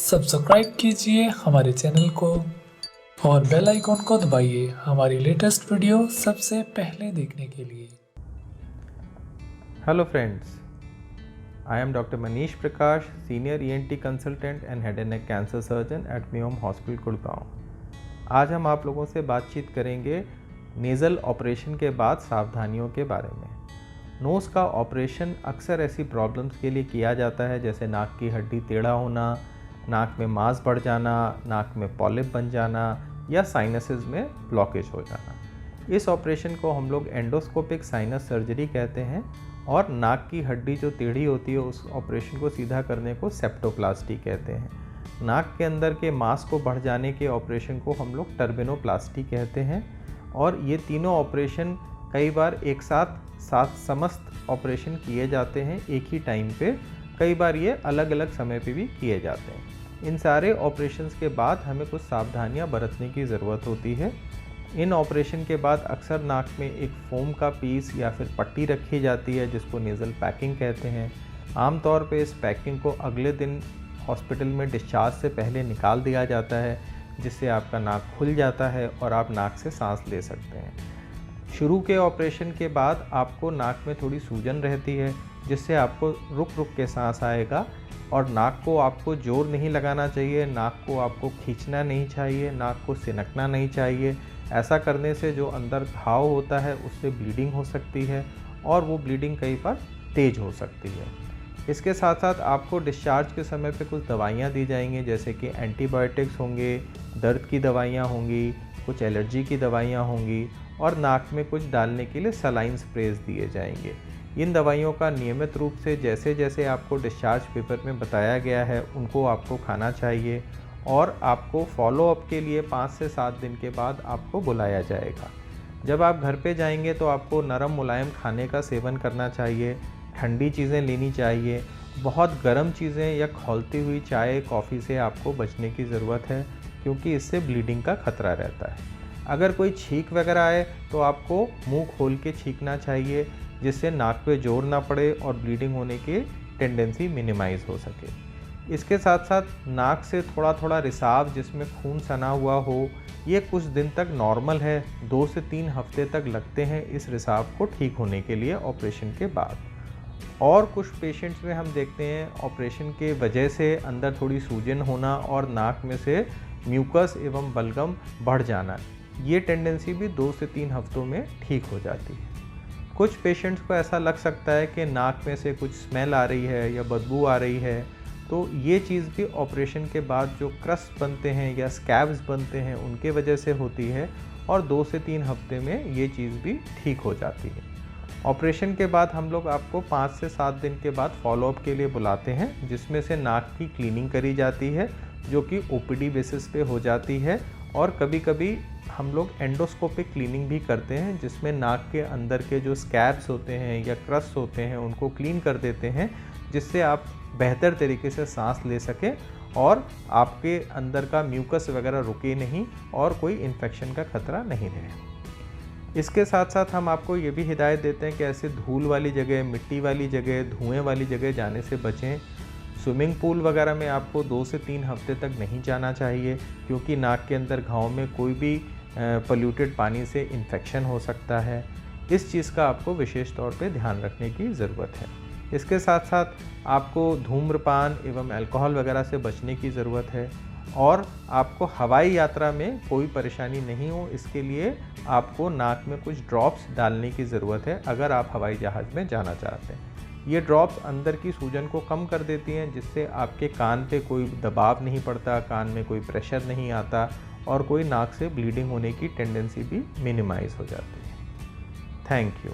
Subscribe कीजिए हमारे channel को और बेल आइकॉन को दबाइए हमारी लेटेस्ट वीडियो सबसे पहले देखने के लिए। Hello friends, I am Dr. Manish Prakash, Senior ENT Consultant and Head and Neck Cancer Surgeon at Meom Hospital, Gurgaon. आज हम आप लोगों से बातचीत करेंगे नेज़ल ऑपरेशन के बाद सावधानियों के बारे में। नोज़ का ऑपरेशन अक्सर ऐसी प्रॉब्लम्स के लिए किया जाता है जैसे नाक की हड्डी टेढ़ा होना, नाक में मांस बढ़ जाना, नाक में पॉलिप बन जाना या साइनसेस में ब्लॉकेज हो जाना। इस ऑपरेशन को हम लोग एंडोस्कोपिक साइनस सर्जरी कहते हैं और नाक की हड्डी जो टेढ़ी होती है उस ऑपरेशन को सीधा करने को सेप्टोप्लास्टी कहते हैं। नाक के अंदर के मांस को बढ़ जाने के ऑपरेशन को हम लोग टर्बिनोप्लास्टी कहते हैं और ये तीनों ऑपरेशन कई बार एक साथ समस्त ऑपरेशन किए जाते हैं एक ही टाइम पे। कई बार ये अलग अलग समय पे भी किए जाते हैं। इन सारे ऑपरेशंस के बाद हमें कुछ सावधानियां बरतने की ज़रूरत होती है। इन ऑपरेशन के बाद अक्सर नाक में एक फोम का पीस या फिर पट्टी रखी जाती है जिसको नेज़ल पैकिंग कहते हैं। आमतौर पे इस पैकिंग को अगले दिन हॉस्पिटल में डिस्चार्ज से पहले निकाल दिया जाता है जिससे आपका नाक खुल जाता है और आप नाक से सांस ले सकते हैं। शुरू के ऑपरेशन के बाद आपको नाक में थोड़ी सूजन रहती है जिससे आपको रुक रुक के सांस आएगा और नाक को आपको जोर नहीं लगाना चाहिए, नाक को आपको खींचना नहीं चाहिए, नाक को सिनकना नहीं चाहिए। ऐसा करने से जो अंदर घाव होता है उससे ब्लीडिंग हो सकती है और वो ब्लीडिंग कई बार तेज़ हो सकती है। इसके साथ साथ आपको डिस्चार्ज के समय पे कुछ दवाइयाँ दी जाएंगी जैसे कि एंटीबायोटिक्स होंगे, दर्द की दवाइयाँ होंगी, कुछ एलर्जी की दवाइयाँ होंगी और नाक में कुछ डालने के लिए सलाइन स्प्रेज दिए जाएंगे। इन दवाइयों का नियमित रूप से जैसे जैसे आपको डिस्चार्ज पेपर में बताया गया है उनको आपको खाना चाहिए और आपको फॉलोअप के लिए 5 से 7 दिन के बाद आपको बुलाया जाएगा। जब आप घर पे जाएंगे तो आपको नरम मुलायम खाने का सेवन करना चाहिए, ठंडी चीज़ें लेनी चाहिए। बहुत गर्म चीज़ें या खौलती हुई चाय कॉफ़ी से आपको बचने की ज़रूरत है क्योंकि इससे ब्लीडिंग का खतरा रहता है। अगर कोई छींक वगैरह आए तो आपको मुंह खोल के छींकना चाहिए जिससे नाक पे जोर ना पड़े और ब्लीडिंग होने की टेंडेंसी मिनिमाइज़ हो सके। इसके साथ साथ नाक से थोड़ा थोड़ा रिसाव जिसमें खून सना हुआ हो, ये कुछ दिन तक नॉर्मल है। 2 से 3 हफ्ते तक लगते हैं इस रिसाव को ठीक होने के लिए ऑपरेशन के बाद। और कुछ पेशेंट्स में हम देखते हैं ऑपरेशन के वजह से अंदर थोड़ी सूजन होना और नाक में से म्यूकस एवं बलगम बढ़ जाना। ये टेंडेंसी भी 2 से 3 हफ्तों में ठीक हो जाती है। कुछ पेशेंट्स को ऐसा लग सकता है कि नाक में से कुछ स्मेल आ रही है या बदबू आ रही है, तो ये चीज़ भी ऑपरेशन के बाद जो क्रस्ट बनते हैं या स्कैब्स बनते हैं उनके वजह से होती है और 2 से 3 हफ्ते में ये चीज़ भी ठीक हो जाती है। ऑपरेशन के बाद हम लोग आपको 5 से 7 दिन के बाद फॉलोअप के लिए बुलाते हैं जिसमें से नाक की क्लीनिंग करी जाती है जो कि ओपीडी बेसिस पे हो जाती है और कभी कभी हम लोग एंडोस्कोपिक क्लीनिंग भी करते हैं जिसमें नाक के अंदर के जो स्कैब्स होते हैं या क्रस्ट होते हैं उनको क्लीन कर देते हैं जिससे आप बेहतर तरीके से सांस ले सकें और आपके अंदर का म्यूकस वगैरह रुके नहीं और कोई इन्फेक्शन का खतरा नहीं रहे। इसके साथ साथ हम आपको ये भी हिदायत देते हैं कि ऐसे धूल वाली जगह, मिट्टी वाली जगह, धुएँ वाली जगह जाने से बचें। स्विमिंग पूल वगैरह में आपको 2 से 3 हफ्ते तक नहीं जाना चाहिए क्योंकि नाक के अंदर घाव में कोई भी पोल्यूटेड पानी से इन्फेक्शन हो सकता है। इस चीज़ का आपको विशेष तौर पे ध्यान रखने की ज़रूरत है। इसके साथ साथ आपको धूम्रपान एवं अल्कोहल वगैरह से बचने की ज़रूरत है और आपको हवाई यात्रा में कोई परेशानी नहीं हो इसके लिए आपको नाक में कुछ ड्रॉप्स डालने की ज़रूरत है अगर आप हवाई जहाज़ में जाना चाहते हैं। ये ड्रॉप्स अंदर की सूजन को कम कर देती हैं जिससे आपके कान पे कोई दबाव नहीं पड़ता, कान में कोई प्रेशर नहीं आता और कोई नाक से ब्लीडिंग होने की टेंडेंसी भी मिनिमाइज़ हो जाती है। Thank you.